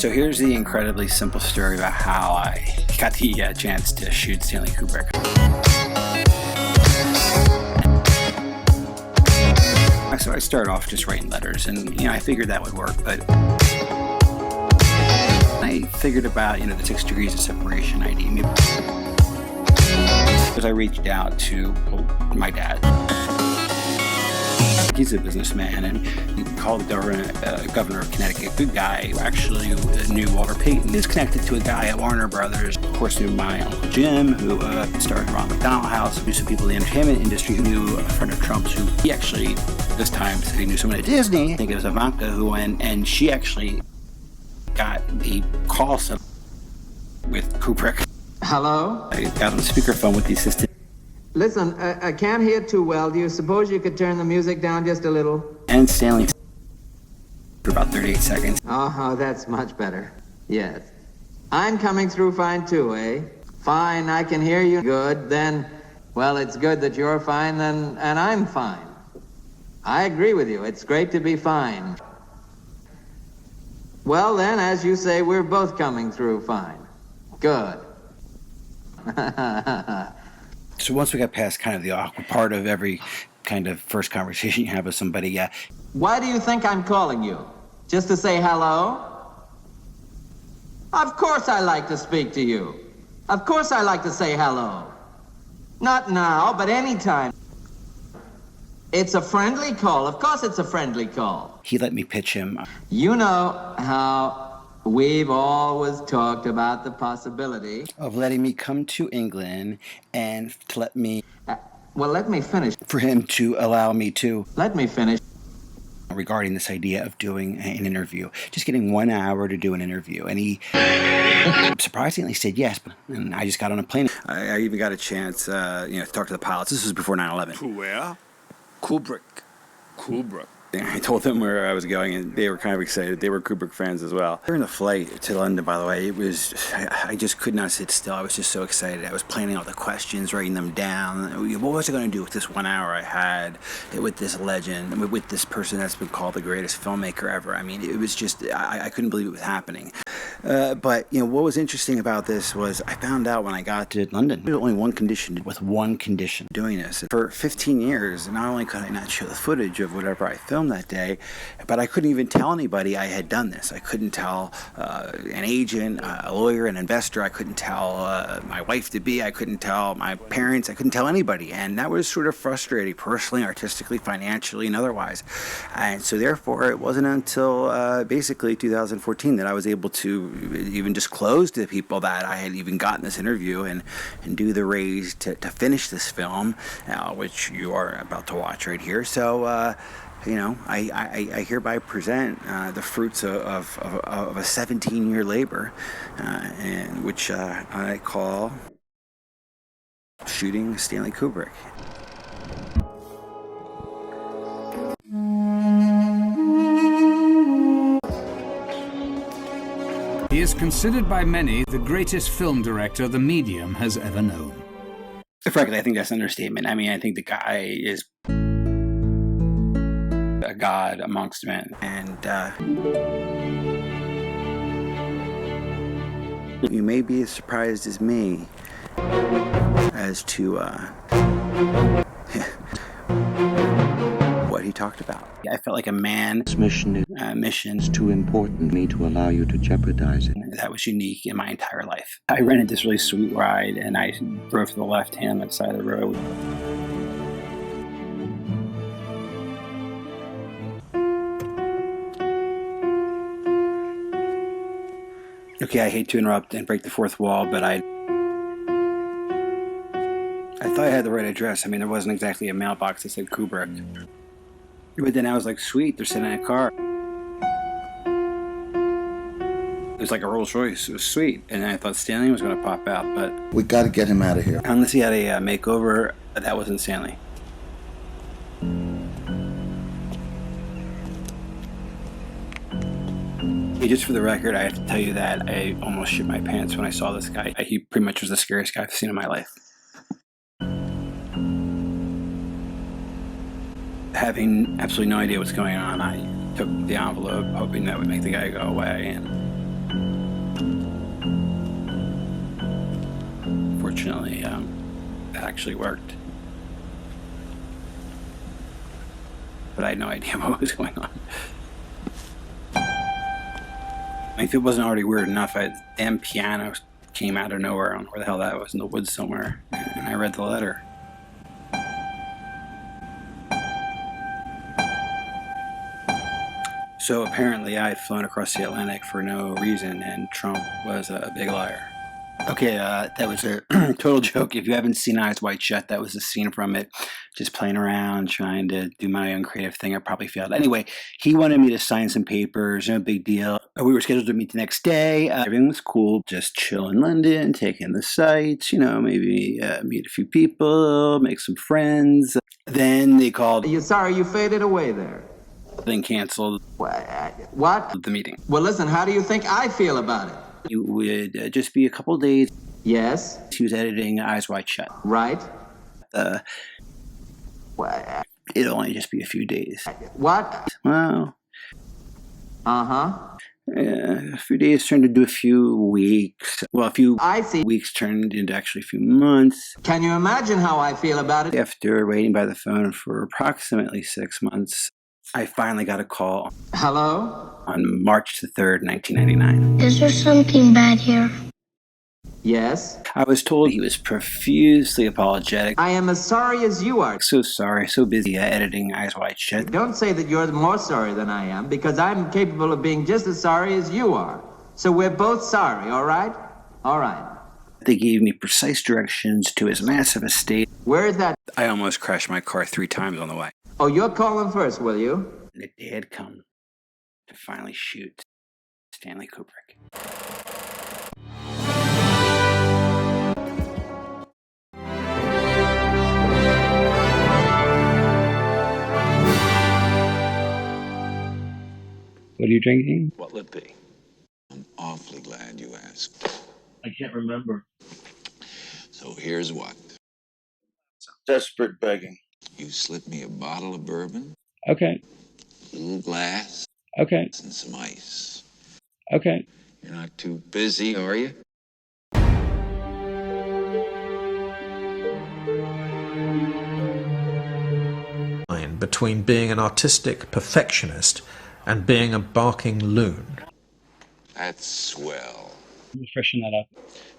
So here's the incredibly simple story about how I got the chance to shoot Stanley Kubrick. So I started off just writing letters, and I figured that would work, but I figured about the 6 degrees of separation idea. Maybe because I reached out to my dad. He's a businessman, and he called the governor of Connecticut, good guy who actually knew Walter Payton. He was connected to a guy at Warner Brothers, of course knew my Uncle Jim, who started Ronald McDonald House, knew some people in the entertainment industry, who knew a friend of Trump's, who he actually, this time, said he knew someone at Disney. I think it was Ivanka who went, and she actually got the call with Kubrick. Hello? I got on speakerphone with the assistant. Listen, I can't hear too well. Do you suppose you could turn the music down just a little? And Stanley for about 38 seconds. Oh, that's much better. Yes. I'm coming through fine too, eh? Fine, I can hear you. Good, then, well, it's good that you're fine, then, and I'm fine. I agree with you. It's great to be fine. Well, then, as you say, we're both coming through fine. Good. So once we got past kind of the awkward part of every kind of first conversation you have with somebody, Why do you think I'm calling you? Just to say hello? Of course I like to speak to you. Of course I like to say hello. Not now, but anytime. It's a friendly call. Of course it's a friendly call. he let me pitch him. You know how we've always talked about the possibility Of letting me come to England and to let me... well, let me finish. For him to allow me to... Let me finish. Regarding this idea of doing an interview. Just getting 1 hour to do an interview. And he surprisingly said yes. And I just got on a plane. I even got a chance, to talk to the pilots. This was before 9/11. To where? Kubrick. I told them where I was going, and they were kind of excited. They were Kubrick fans as well. During the flight to London, by the way, I just could not sit still. I was just so excited. I was planning all the questions, writing them down. What was I going to do with this 1 hour I had with this legend, with this person that's been called the greatest filmmaker ever? I mean, it was just, I couldn't believe it was happening. But, what was interesting about this was I found out when I got to London, there was only one condition doing this. For 15 years, not only could I not show the footage of whatever I filmed that day, but I couldn't even tell anybody I had done this. I couldn't tell an agent, a lawyer, an investor. I couldn't tell my wife-to-be. I couldn't tell my parents. I couldn't tell anybody. And that was sort of frustrating, personally, artistically, financially, and otherwise. And so therefore, it wasn't until basically 2014 that I was able to even disclose to people that I had even gotten this interview and do the raise to finish this film, which you are about to watch right here. So, I hereby present the fruits of a 17-year labor, and which I call shooting Stanley Kubrick. He is considered by many the greatest film director the medium has ever known. Frankly, I think that's an understatement. I mean, I think the guy is a god amongst men, and you may be as surprised as me as to what he talked about. I felt like a man. This mission is too important me to allow you to jeopardize it. That was unique in my entire life. I rented this really sweet ride, and I drove to the left hand side of the road. Okay, I hate to interrupt and break the fourth wall, but I thought I had the right address. I mean, there wasn't exactly a mailbox that said Kubrick. But then I was like, sweet, they're sitting in a car. It was like a Rolls Royce. It was sweet. And I thought Stanley was going to pop out, but... We got to get him out of here. Unless he had a makeover, that wasn't Stanley. Hey, just for the record, I have to tell you that I almost shit my pants when I saw this guy. He pretty much was the scariest guy I've seen in my life. Having absolutely no idea what's going on, I took the envelope, hoping that would make the guy go away, and fortunately, that actually worked. But I had no idea what was going on. If it wasn't already weird enough, the damn piano came out of nowhere. I don't know where the hell that was, in the woods somewhere. And I read the letter. So apparently I had flown across the Atlantic for no reason, and Trump was a big liar. Okay, that was a total joke. If you haven't seen Eyes Wide Shut, that was a scene from it. Just playing around, trying to do my own creative thing. I probably failed. Anyway, he wanted me to sign some papers, no big deal. We were scheduled to meet the next day. Everything was cool. Just chill in London, take in the sights, maybe meet a few people, make some friends. Then they called. Are you sorry you faded away there? Then canceled What? the meeting. Well, listen, how do you think I feel about it? It would just be a couple days. Yes. He was editing Eyes Wide Shut. Right. It'll only just be a few days. What? Well, Uh-huh. a few days turned into a few weeks. Well, a few I see. weeks turned into actually a few months. Can you imagine how I feel about it? After waiting by the phone for approximately 6 months, I finally got a call Hello? on March the 3rd, 1999. Is there something bad here? Yes. I was told he was profusely apologetic. I am as sorry as you are. So sorry, so busy editing Eyes Wide Shut. Don't say that you're more sorry than I am, because I'm capable of being just as sorry as you are. So we're both sorry, all right? All right. They gave me precise directions to his massive estate. Where is that? I almost crashed my car 3 times on the way. Oh, you're calling first, will you? The day had come to finally shoot Stanley Kubrick. What are you drinking? What'll it be? I'm awfully glad you asked. I can't remember. So here's what. Desperate begging. You slip me a bottle of bourbon, Okay. a little glass, Okay. and some ice. Okay. You're not too busy, are you? Between being an artistic perfectionist and being a barking loon. That's swell. Let me freshen that up.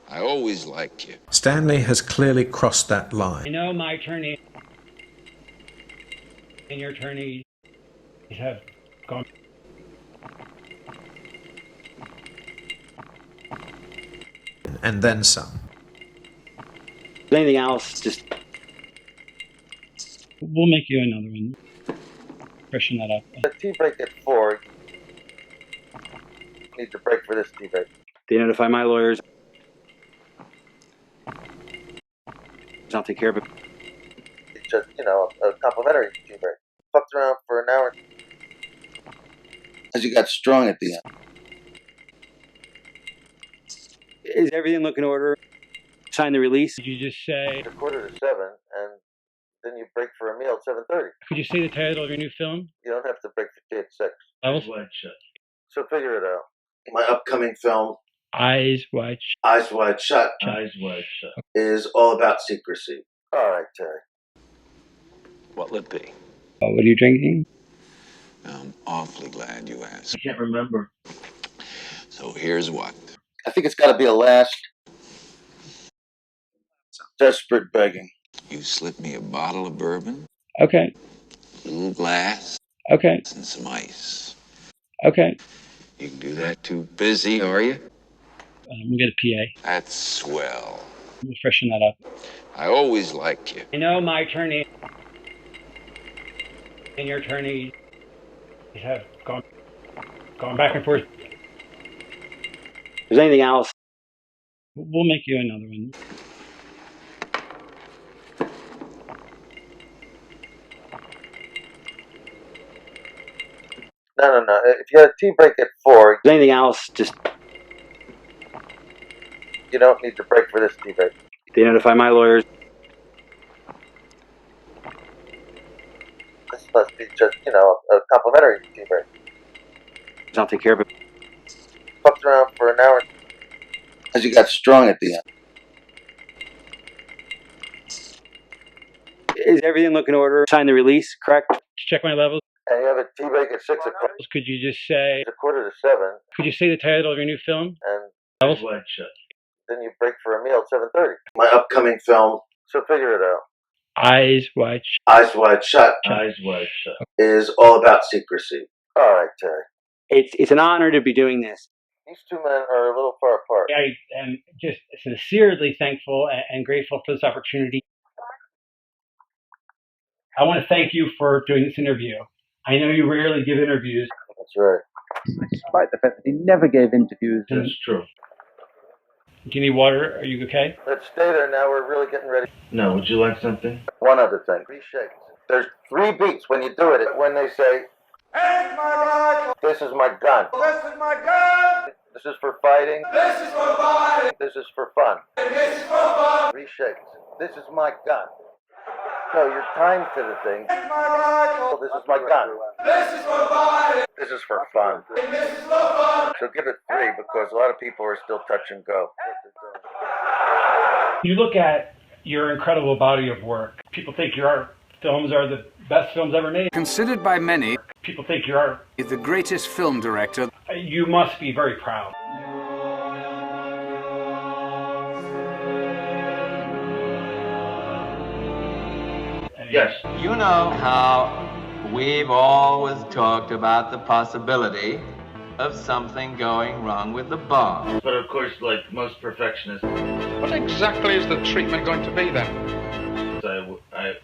I always liked you. Stanley has clearly crossed that line. I know my attorney and your attorney have gone. And then some. Anything else? Just. We'll make you another one. Freshen that up. The tea break at 4. Need to break for this tea break. They notify my lawyers. I'll take care of it. It's just, a complimentary tea break. Fucked around for an hour. As you got strong at the end. Is everything looking in order? Sign the release. Could you just say? It's 6:45, and then you break for a meal at 7:30. Could you say the title of your new film? You don't have to break for tea at 6. Eyes Wide Shut. So figure it out. My upcoming film, Eyes Wide Shut. Eyes Wide Shut. Eyes Wide Shut. Is all about secrecy. All right, Terry. What'll it be? What are you drinking? I'm awfully glad you asked. I can't remember. So here's what. I think it's got to be a last. Desperate begging. You slip me a bottle of bourbon, Okay. a little glass, Okay. and some ice. Okay. You can do that too busy, are you? We'll get a PA. That's swell. We'll freshen that up. I always liked you. I know my attorney and your attorney have gone back and forth. Is anything else? We'll make you another one. No. If you had a tea break at 4, Is anything else? Just. you don't need to break for this tea break. They notify my lawyers. This must be just, a complimentary tea break. I'll take care of it. Fucked around for an hour. As you got strong at the end. Is everything looking in order? Sign the release, correct? Check my levels. And you have a tea break at 6 o'clock. Could you just say? It's 6:45. Could you say the title of your new film? And Levels? then you break for a meal at 7:30. My upcoming film. So figure it out. Eyes Wide Shut. Eyes Wide Shut. Eyes Wide Shut. Is all about secrecy. All right, Terry. It's an honor to be doing this. These two men are a little far apart. I am just sincerely thankful and grateful for this opportunity. I want to thank you for doing this interview. I know you rarely give interviews. That's right. Despite the fact that he never gave interviews. That's true. Do you need water? Are you okay? Let's stay there now. We're really getting ready. No, would you like something? One other thing. 3 shakes. There's 3 beats when you do it. When they say, "Here's my rifle. This is my gun. This is my gun. This is for fighting. This is for fighting. This is for fun. This is for fun." 3 shakes. This is my gun. No, you're timed to the thing. Here's my rifle. This is my gun. This is for fighting. This is for fun. This is for fun. So give it 3 because a lot of people are still touch and go. You look at your incredible body of work. People think your films are the best films ever made. Considered by many People think you're the greatest film director. You must be very proud. Yes. You know how we've always talked about the possibility of something going wrong with the bomb. But of course, like most perfectionists, What exactly is the treatment going to be then?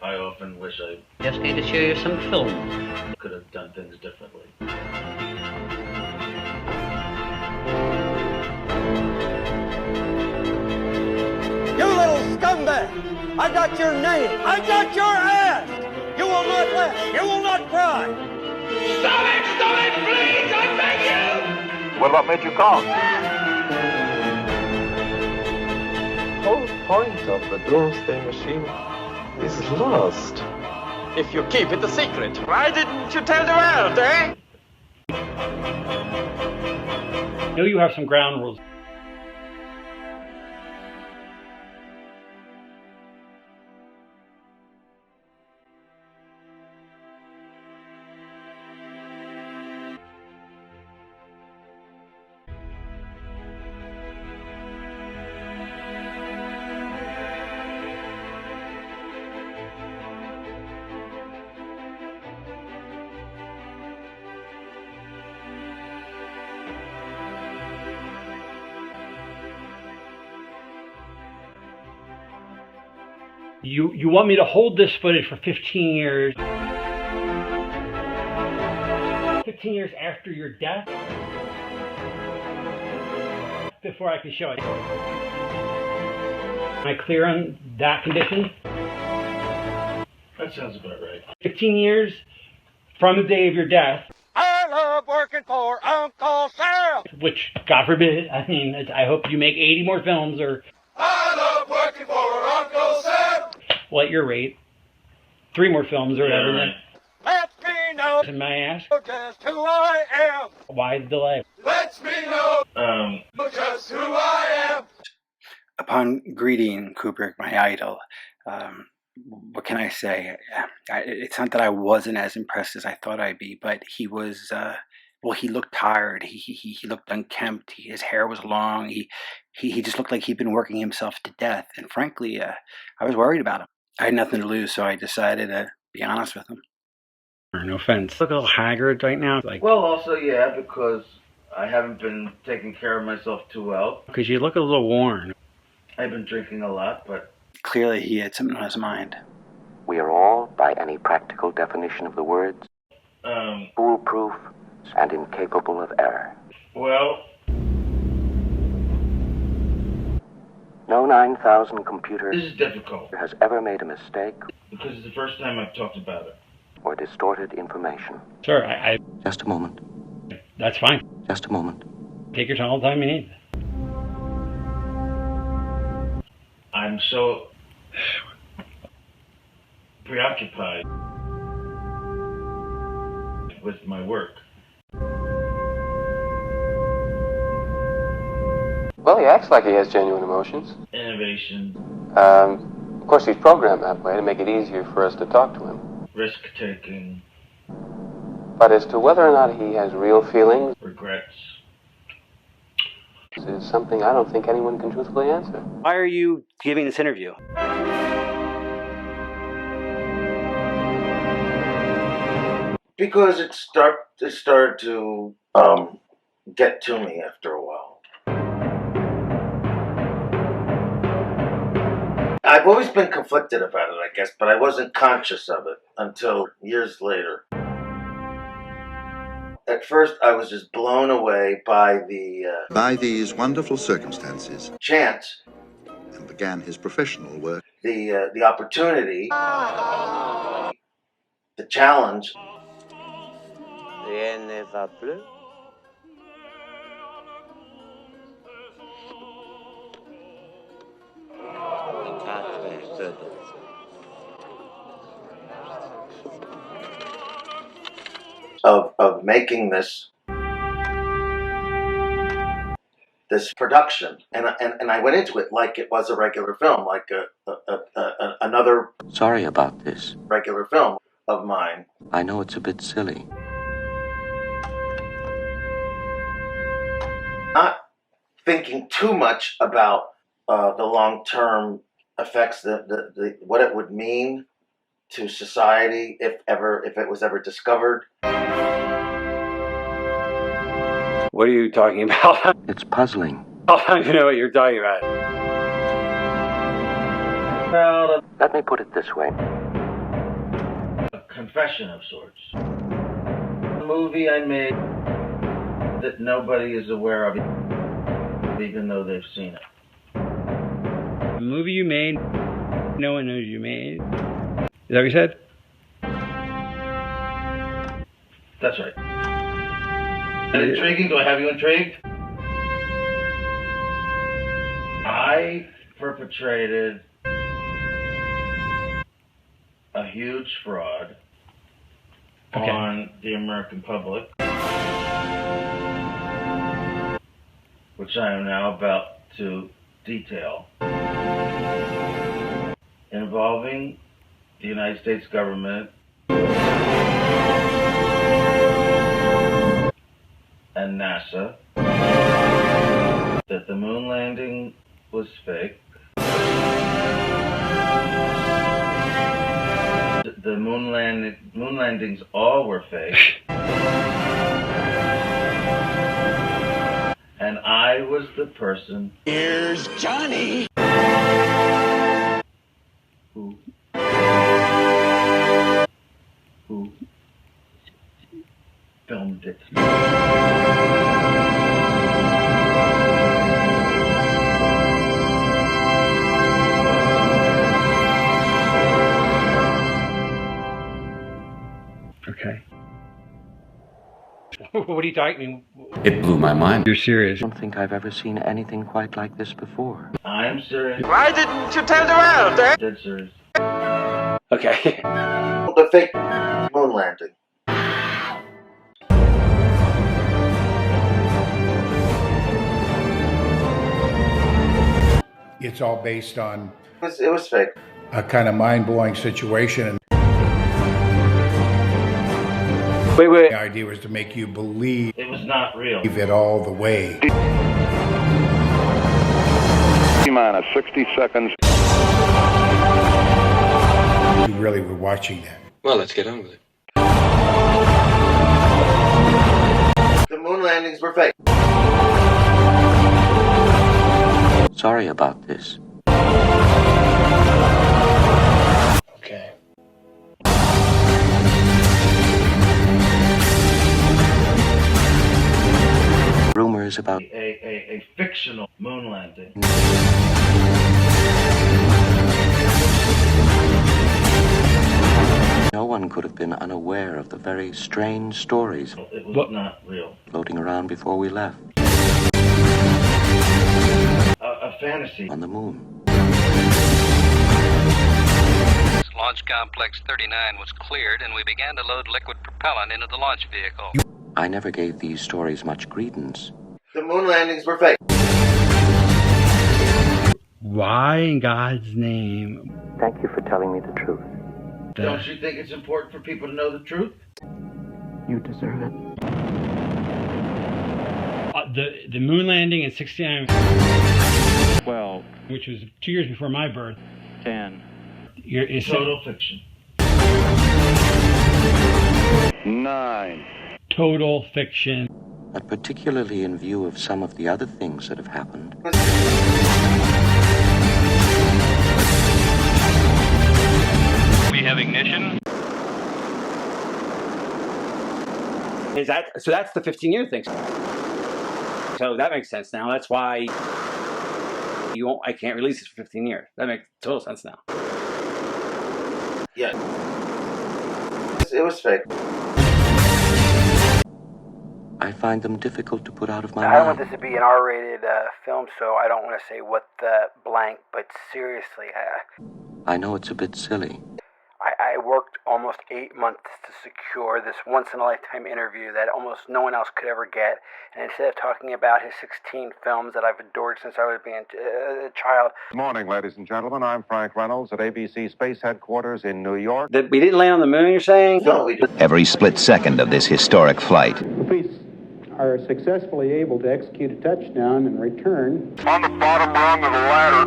I often wish I Just going to show you some film. could have done things differently. You little scumbag! I got your name! I got your ass! You will not laugh! You will not cry! Stop it! Stop it! Please! I beg you! What made you call? The whole point of the doomsday machine is lost. If you keep it a secret, why didn't you tell the world, eh? I know you have some ground rules. You want me to hold this footage for 15 years? 15 years after your death? Before I can show it. Am I clear on that condition? That sounds about right. 15 years from the day of your death. I love working for Uncle Sam! Which, God forbid, I mean, I hope you make 80 more films or... I love working for Uncle Sam! Well, at your rate, 3 more films or whatever. Right. Let me know May I ask? just who I am! Why the delay? Let me know just who I am! Upon greeting Kubrick, my idol, what can I say? It's not that I wasn't as impressed as I thought I'd be, but he was, well, he looked tired. He looked unkempt. His hair was long. He just looked like he'd been working himself to death. And frankly, I was worried about him. I had nothing to lose, so I decided to be honest with him. No offense. Look a little haggard right now. Like, Well, also, yeah, because I haven't been taking care of myself too well. because you look a little worn. I've been drinking a lot, but Clearly, he had something on his mind. We are all, by any practical definition of the words, foolproof and incapable of error. well, No 9,000 computer this is difficult has ever made a mistake because it's the first time I've talked about it. or distorted information. Sure, I Just a moment. that's fine. Just a moment. Take your time all the time you need. I'm so preoccupied with my work. Well, he acts like he has genuine emotions. Innovation. course, he's programmed that way to make it easier for us to talk to him. Risk-taking. But as to whether or not he has real feelings, Regrets. is something I don't think anyone can truthfully answer. Why are you giving this interview? Because it started to get to me after a while. I've always been conflicted about it, I guess, but I wasn't conscious of it until years later. At first, I was just blown away by by these wonderful circumstances, chance, and began his professional work. The opportunity, the challenge. Rien ne va plus. Of making this production, and I went into it like it was a regular film, like another. Sorry about this. Regular film of mine. I know it's a bit silly. Not thinking too much about the long-term effects, the what it would mean to society if it was ever discovered. What are you talking about? It's puzzling. I don't even know what you're talking about. Well, let me put it this way. A confession of sorts. A movie I made that nobody is aware of, even though they've seen it. A movie you made, no one knows you made. Is that what you said? That's right. Intriguing? Do I have you intrigued? I perpetrated a huge fraud on the American public, which I am now about to detail, involving the United States government and NASA, that the moon landing was fake. The moon landings all were fake. And I was the person. Here's Johnny! Who filmed it. Okay. What are you talking? It blew my mind. You're serious? I don't think I've ever seen anything quite like this before. I am serious. Why didn't you tell the world, eh? Dead serious. Okay. The fake moon landing. It's all based on It was fake. a kind of mind-blowing situation. Wait. The idea was to make you believe It was not real. it all the way. T-minus 60 seconds. You really were watching that. Well, let's get on with it. The moon landings were fake. Sorry about this. Okay. Rumors about A fictional moon landing. no one could have been unaware of the very strange stories It was not real. floating around before we left A fantasy. on the moon. Launch Complex 39 was cleared and we began to load liquid propellant into the launch vehicle. I never gave these stories much credence. The moon landings were fake. Why in God's name? Thank you for telling me the truth. Don't you think it's important for people to know the truth? You deserve it. The moon landing in 69, 12, which was 2 years before my birth. 10. It's total fiction. 9. Total fiction. But particularly in view of some of the other things that have happened. We have ignition. So that's the 15-year thing. So that makes sense now. That's why I can't release this for 15 years. That makes total sense now. Yeah. It was fake. I find them difficult to put out of my I don't mind. want this to be an R-rated film, so I don't want to say what the blank, but seriously, I know it's a bit silly. I worked almost 8 months to secure this once-in-a-lifetime interview that almost no one else could ever get. And instead of talking about his 16 films that I've adored since I was being a child. Good morning, ladies and gentlemen. I'm Frank Reynolds at ABC Space Headquarters in New York. That we didn't land on the moon, you're saying? No, we just... Every split second of this historic flight. The police are successfully able to execute a touchdown and return. On the bottom rung of the ladder.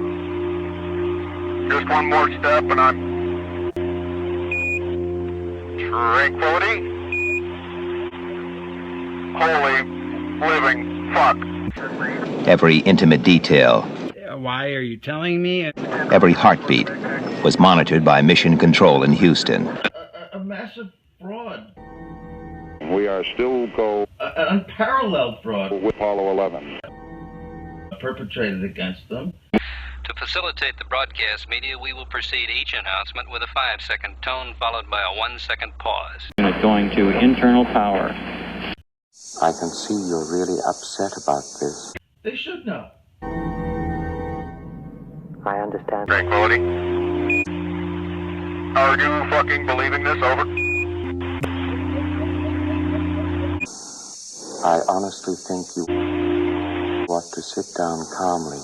Just one more step and I'm... Tranquility. Holy living fuck. Every intimate detail, Why are you telling me? every heartbeat was monitored by Mission Control in Houston. A massive fraud. We are still An unparalleled fraud. with Apollo 11. Perpetrated against them. To facilitate the broadcast media, we will precede each announcement with a 5-second tone followed by a 1-second pause. Unit going to internal power. I can see you're really upset about this. They should know. I understand. Tranquility. Are you fucking believing this? Over. I honestly think you ought to sit down calmly.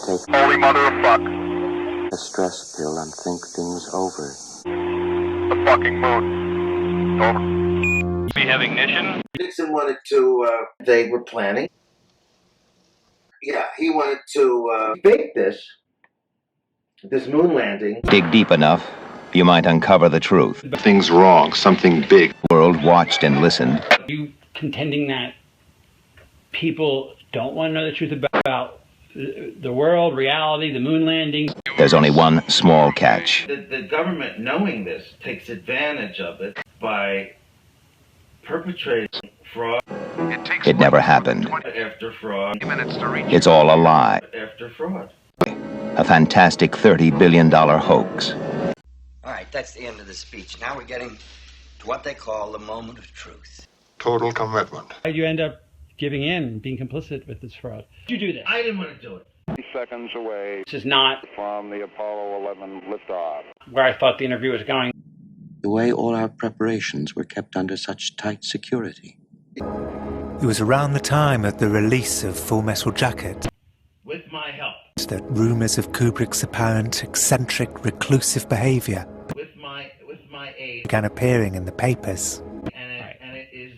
Take Holy mother of fuck. a stress pill and think things over. The fucking moon. Over. We have ignition. Nixon wanted to, they were planning. Yeah, he wanted to fake this moon landing. Dig deep enough, you might uncover the truth. Things wrong. Something big. The world watched and listened. Are you contending that people don't want to know the truth about the world, reality, the moon landing? There's only one small catch. The government, knowing this, takes advantage of it by perpetrating fraud It never happened. after fraud It's all a lie. after fraud. A fantastic $30 billion hoax. All right, that's the end of the speech. Now we're getting to what they call the moment of truth. Total commitment. Why did you end up giving in and being complicit with this fraud? Did you do this? I didn't want to do it. 3 seconds away This is not from the Apollo 11 liftoff. where I thought the interview was going. The way all our preparations were kept under such tight security. It was around the time of the release of Full Metal Jacket With my help. that rumours of Kubrick's apparent eccentric, reclusive behaviour With my aid. began appearing in the papers. And it is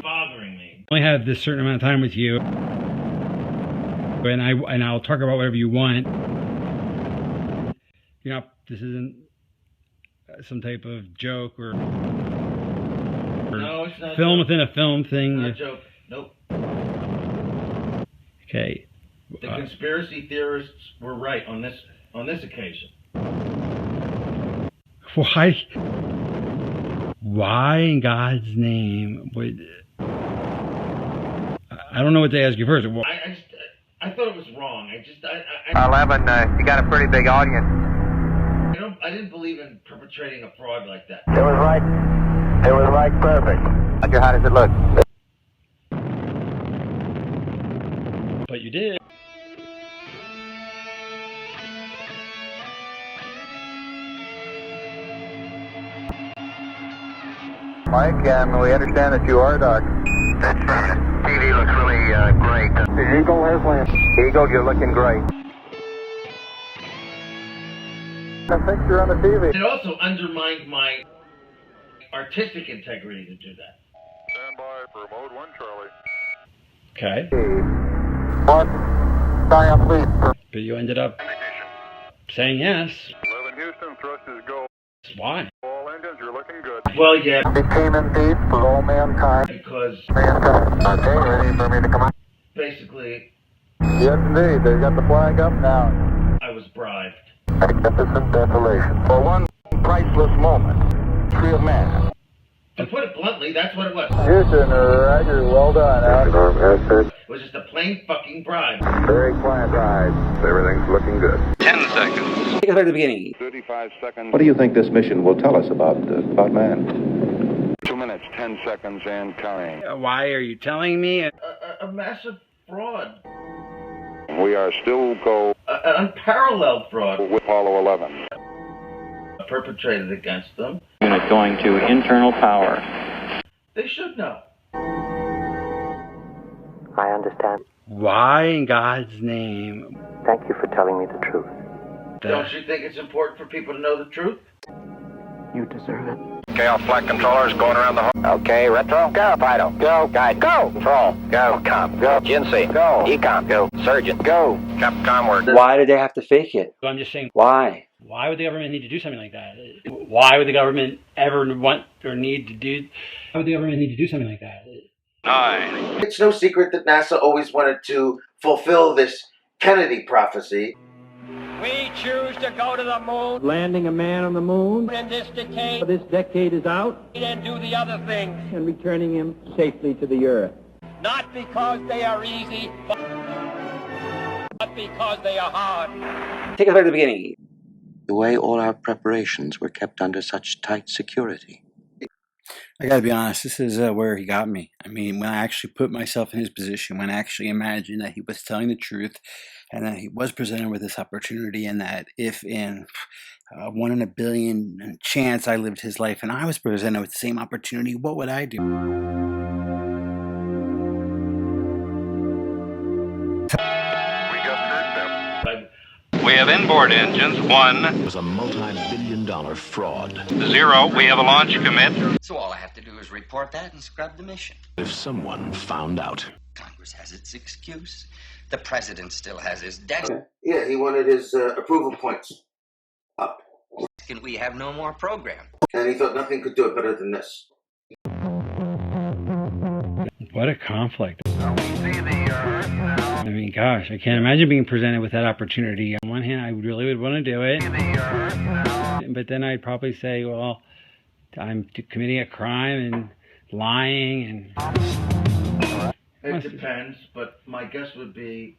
bothering me. I only have this certain amount of time with you, and I'll talk about whatever you want. You know, this isn't some type of joke or No, it's not film joke. within a film thing. Not a joke. Nope. Okay. The conspiracy theorists were right on this occasion. Why in God's name would... I don't know what to ask you first. I thought it was wrong. 11, you got a pretty big audience. I didn't believe in perpetrating a fraud like that. It was right. It was right perfect. Roger, how does it look? But you did. Mike, we understand that you are a doctor. That's right. TV looks really great. The Eagle has landed. Eagle, you're looking great. The picture on the TV. It also undermined my artistic integrity to do that. Stand by for mode 1, Charlie. Okay. 1, Dial, please. But you ended up saying yes. 11 Houston, thrust is go. Why? All engines, you're looking good. Well, yeah. It came in deep for all mankind. Because Mankind. Okay, ready for me to come out? basically, Yes, indeed. They've got the flag up now. I was bribed. Magnificent desolation. For one priceless moment, tree of man. To put it bluntly, that's what it was. Houston, Roger, well done. It was just a plain fucking bribe. Very quiet ride. Everything's looking good. 10 seconds. Take it back to the beginning. 35 seconds. What do you think this mission will tell us about man? 2 minutes, 10 seconds, and counting. Why are you telling me? A massive fraud. We are still go An unparalleled fraud with Apollo 11. perpetrated against them. Unit going to internal power. They should know. I understand. Why in God's name? Thank you for telling me the truth. Don't you think it's important for people to know the truth? You deserve it. Okay, all flight controllers going around the hall. Okay, retro. Go, Fido. Go, guide. Go. Control. Go. Com. Go. GNC. Go. Econ. Go. Surgeon. Go. Capcom work. Why did they have to fake it? So I'm just saying, Why? why would the government need to do something like that? Why would the government ever want or need to do? Why would the government need to do something like that? 9. It's no secret that NASA always wanted to fulfill this Kennedy prophecy. We choose to go to the moon. Landing a man on the moon. In this decade. This decade is out. And do the other things. And returning him safely to the earth. Not because they are easy, but because they are hard. Take it back to the beginning. The way all our preparations were kept under such tight security. I gotta be honest, this is where he got me. I mean, when I actually put myself in his position, when I actually imagined that he was telling the truth and that he was presented with this opportunity, and that if in 1 in a billion chance I lived his life and I was presented with the same opportunity, what would I do? We have inboard engines. 1. It was a multi-billion-dollar fraud. 0. We have a launch commit. So all I have to do is report that and scrub the mission. If someone found out. Congress has its excuse. The president still has his debt. Yeah, he wanted his approval points up. Can we have no more program? And he thought nothing could do it better than this. What a conflict. I mean, gosh, I can't imagine being presented with that opportunity. On one hand, I really would want to do it. But then I'd probably say, well, I'm committing a crime and lying. And It depends, but my guess would be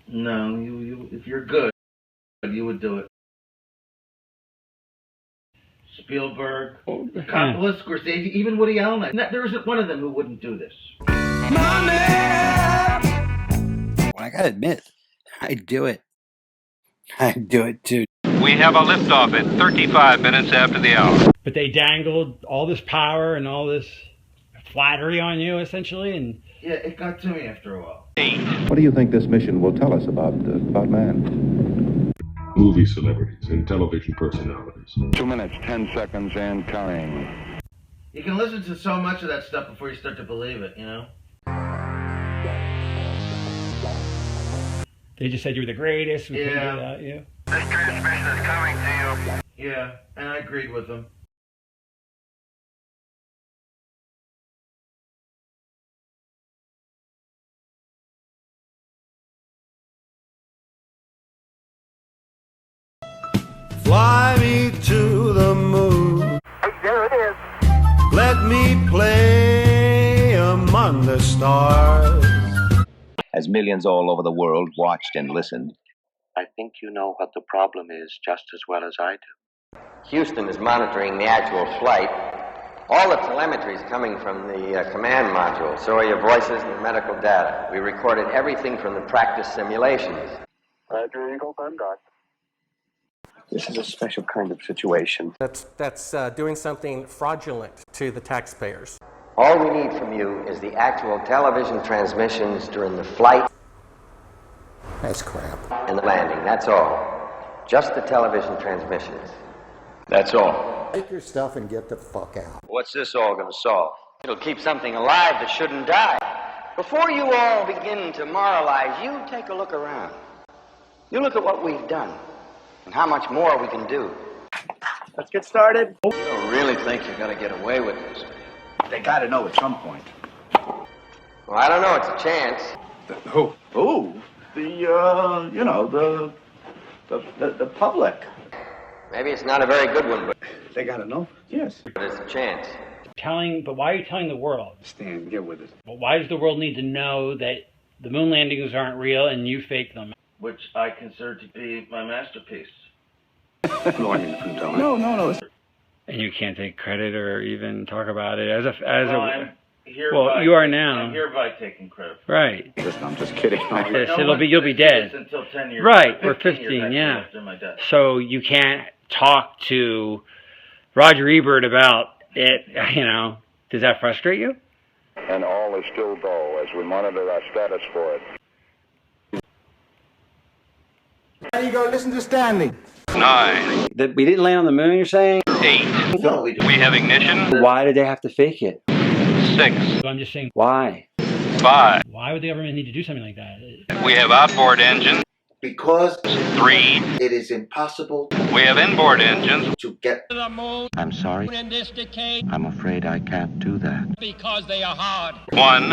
no. You if you're good, you would do it. Spielberg, Coppola, Scorsese, even Woody Allen. There isn't one of them who wouldn't do this. Well, I gotta admit, I'd do it. I'd do it too. We have a liftoff at 35 minutes after the hour. But they dangled all this power and all this flattery on you, essentially, and yeah, it got to me after a while. 8. What do you think this mission will tell us about man? Movie celebrities and television personalities. 2 minutes, 10 seconds, and counting. You can listen to so much of that stuff before you start to believe it, you know? they just said you were the greatest. We couldn't do Yeah. without you. This transmission is coming to you. Yeah, and I agreed with them. Fly me to the moon. There it is. Let me play among the stars. As millions all over the world watched and listened, I think you know what the problem is just as well as I do. Houston is monitoring the actual flight. All the telemetry is coming from the command module, so are your voices and the medical data. We recorded everything from the practice simulations. Roger, Eagle, I'm docked. This is a special kind of situation. That's doing something fraudulent to the taxpayers. All we need from you is the actual television transmissions during the flight. That's crap. And the landing, that's all. Just the television transmissions. That's all. Take your stuff and get the fuck out. What's this all going to solve? It'll keep something alive that shouldn't die. Before you all begin to moralize, you take a look around. You look at what we've done and how much more we can do. Let's get started. You don't really think you're going to get away with this? They got to know at some point. Well, I don't know. It's a chance. Who? Who? The public. Maybe it's not a very good one, but They got to know. Yes. but it's a chance. But why are you telling the world? Stan, get with it. But why does the world need to know that the moon landings aren't real and you faked them? Which I consider to be my masterpiece. No. And you can't take credit or even talk about it I'm you are now. I'm hereby taking credit. Right. Listen, I'm just kidding. Yes, you'll be dead. Until 10 years. Right, or 15 15, years yeah. after my death. So you can't talk to Roger Ebert about it, Does that frustrate you? And all is still dull as we monitor our status for it. Now you go listen to Stanley. 9. That we didn't land on the moon, you're saying? 8. No, we We have ignition. Why did they have to fake it? 6. So I'm just saying, Why? 5. why would the government need to do something like that? We have outboard engines. Because 3. it is impossible We have inboard engines. to get I'm sorry. In this decade, I'm afraid I can't do that. because they are hard. 1.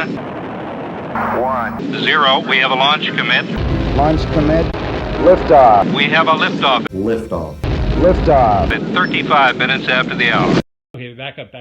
0. We have a launch commit. Launch commit. Liftoff. We have a liftoff Liftoff. Liftoff. at 35 minutes after the hour. Okay, back up.